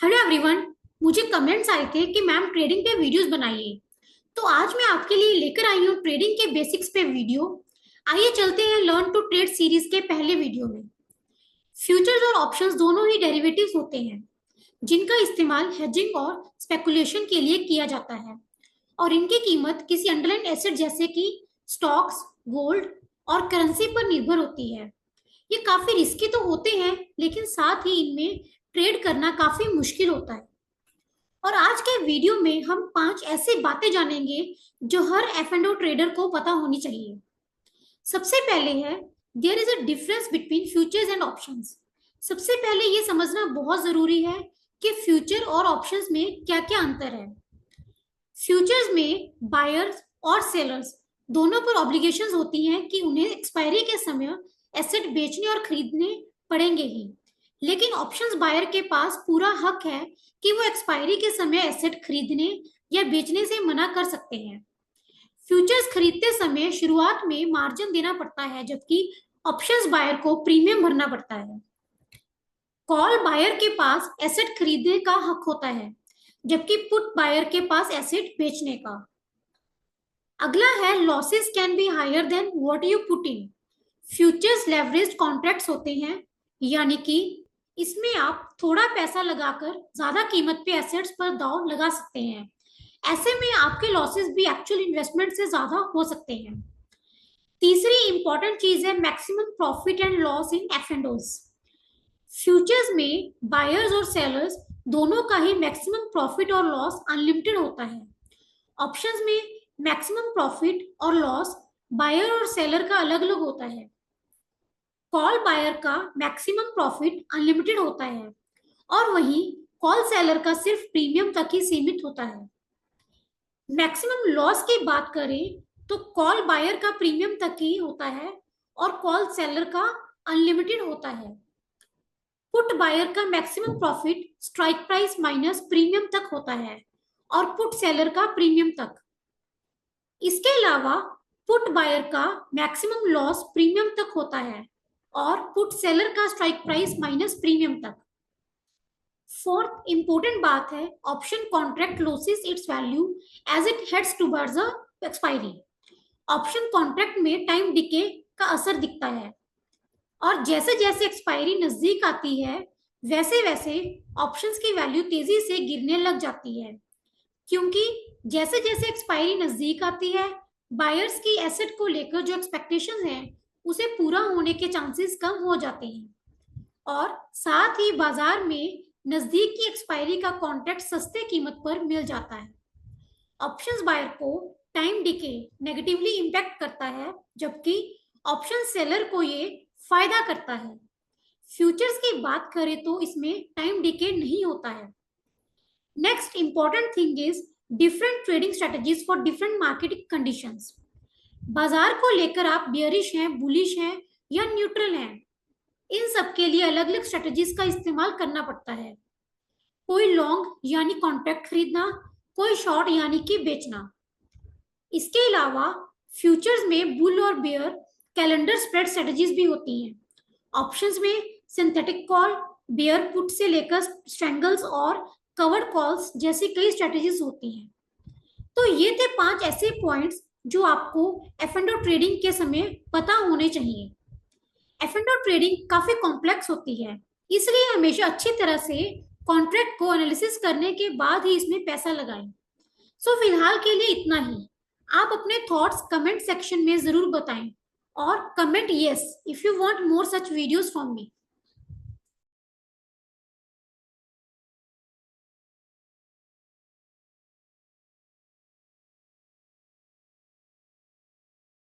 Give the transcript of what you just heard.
Hello everyone. मुझे comments आए थे कि मैम ट्रेडिंग पे वीडियोस बनाइए। तो आज मैं आपके लिए लेकर आई हूँ ट्रेडिंग के बेसिक्स पे वीडियो। आइए चलते हैं लर्न टू ट्रेड सीरीज के पहले वीडियो में। फ्यूचर्स और ऑप्शंस दोनों ही डेरिवेटिव्स होते हैं जिनका इस्तेमाल हेजिंग और स्पेकुलेशन के लिए किया जाता है, और इनकी कीमत किसी अंडरलाइन एसेट जैसे कि स्टॉक्स, गोल्ड और करेंसी पर निर्भर होती है। ये काफी रिस्की तो होते हैं, लेकिन साथ ही इनमें ट्रेड करना काफी मुश्किल होता है। और आज के वीडियो में हम 5 ऐसी बातें जानेंगे जो हर एफ एंड ओ ट्रेडर को पता होनी चाहिए। सबसे पहले है, there is a difference between futures and options. सबसे पहले ये समझना बहुत जरूरी है कि फ्यूचर और ऑप्शंस में क्या क्या अंतर है। फ्यूचर्स में बायर्स और सेलर्स दोनों पर ऑब्लिगेशंस होती हैं कि उन्हें एक्सपायरी के समय एसेट बेचने और खरीदने पड़ेंगे ही, लेकिन ऑप्शंस बायर के पास पूरा हक है कि वो एक्सपायरी के समय एसेट खरीदने या बेचने से मना कर सकते हैं। फ्यूचर्स खरीदते समय शुरुआत में मार्जिन देना पड़ता है, जबकि ऑप्शंस बायर को प्रीमियम भरना पड़ता है। कॉल बायर के पास एसेट खरीदने का हक होता है, जबकि पुट बायर के पास एसेट बेचने का। अगला है, losses can be higher than what you put in. Futures leveraged contracts होते हैं, यानी कि इसमें आप थोड़ा पैसा लगाकर ज्यादा कीमत पे एसेट्स पर दांव लगा सकते हैं। ऐसे में आपके लॉसेस भी एक्चुअल इन्वेस्टमेंट से ज्यादा हो सकते हैं। तीसरी इंपॉर्टेंट चीज है maximum profit and loss in F and ओज। फ्यूचर्स में बायर्स और सेलर्स दोनों का ही मैक्सिमम प्रॉफिट और लॉस अनलिमिटेड होता है। ऑप्शंस में मैक्सिमम प्रॉफिट और लॉस बायर और सेलर का अलग अलग होता है। कॉल बायर का मैक्सिमम प्रॉफिट अनलिमिटेड होता है, और वहीं कॉल सेलर का सिर्फ प्रीमियम तक ही सीमित होता है। मैक्सिमम लॉस की बात करें तो कॉल बायर का प्रीमियम तक ही होता है और कॉल सेलर का अनलिमिटेड होता है। पुट बायर का maximum profit strike price minus premium तक होता है और पुट सेलर का प्रीमियम तक। इसके अलावा पुट बायर का मैक्सिमम लॉस प्रीमियम तक होता है और पुट सेलर का स्ट्राइक प्राइस माइनस प्रीमियम तक। फोर्थ इंपॉर्टेंट बात है, option contract losses its value as it heads towards the expiry. Option contract में टाइम डिके का असर दिखता है, और जैसे जैसे एक्सपायरी नजदीक आती है वैसे वैसे ऑप्शंस की वैल्यू तेजी से गिरने लग जाती है, क्योंकि जैसे जैसे एक्सपायरी नजदीक आती है बायर्स की एसेट को लेकर जो एक्सपेक्टेशंस हैं उसे पूरा होने के चांसेस कम हो जाते हैं, और साथ ही बाजार में नजदीक की एक्सपायरी का कॉन्ट्रैक्ट सस्ते कीमत पर मिल जाता है। ऑप्शंस बायर को टाइम डिके नेगेटिवली इंपैक्ट करता है, जबकि ऑप्शन सेलर को ये फायदा करता है। फ्यूचर्स की बात करें तो इसमें टाइम डिके नहीं होता है। Next important thing is different trading strategies for different market conditions. बाजार को लेकर आप बियरिश हैं, बुलिश हैं या न्यूट्रल हैं, इन सब के लिए अलग अलग स्ट्रेटजीज का इस्तेमाल करना पड़ता है। कोई लॉन्ग यानी कॉन्ट्रैक्ट खरीदना, कोई शॉर्ट यानी कि बेचना। इसके अलावा फ्यूचर्स में बुल और बेयर कैलेंडर स्प्रेड स्ट्रेटजीज भी होती हैं। ऑप्शंस में सिंथेटिक कॉल, बेयर पुट से लेकर स्ट्रैंगल्स और कवर्ड कॉल्स जैसी कई स्ट्रेटजीज होती हैं। तो ये थे 5 ऐसे पॉइंट्स जो आपको एफ एंड ओ ट्रेडिंग के समय पता होने चाहिए। एफ एंड ओ ट्रेडिंग काफी कॉम्प्लेक्स होती है, इसलिए हमेशा अच्छी तरह से कॉन्ट्रैक्ट को एनालिसिस करने के बाद ही इसमें पैसा लगाएं। सो फिलहाल के लिए इतना ही। आप अपने थॉट्स कमेंट सेक्शन में जरूर बताएं, और comment yes if you want more such videos from me.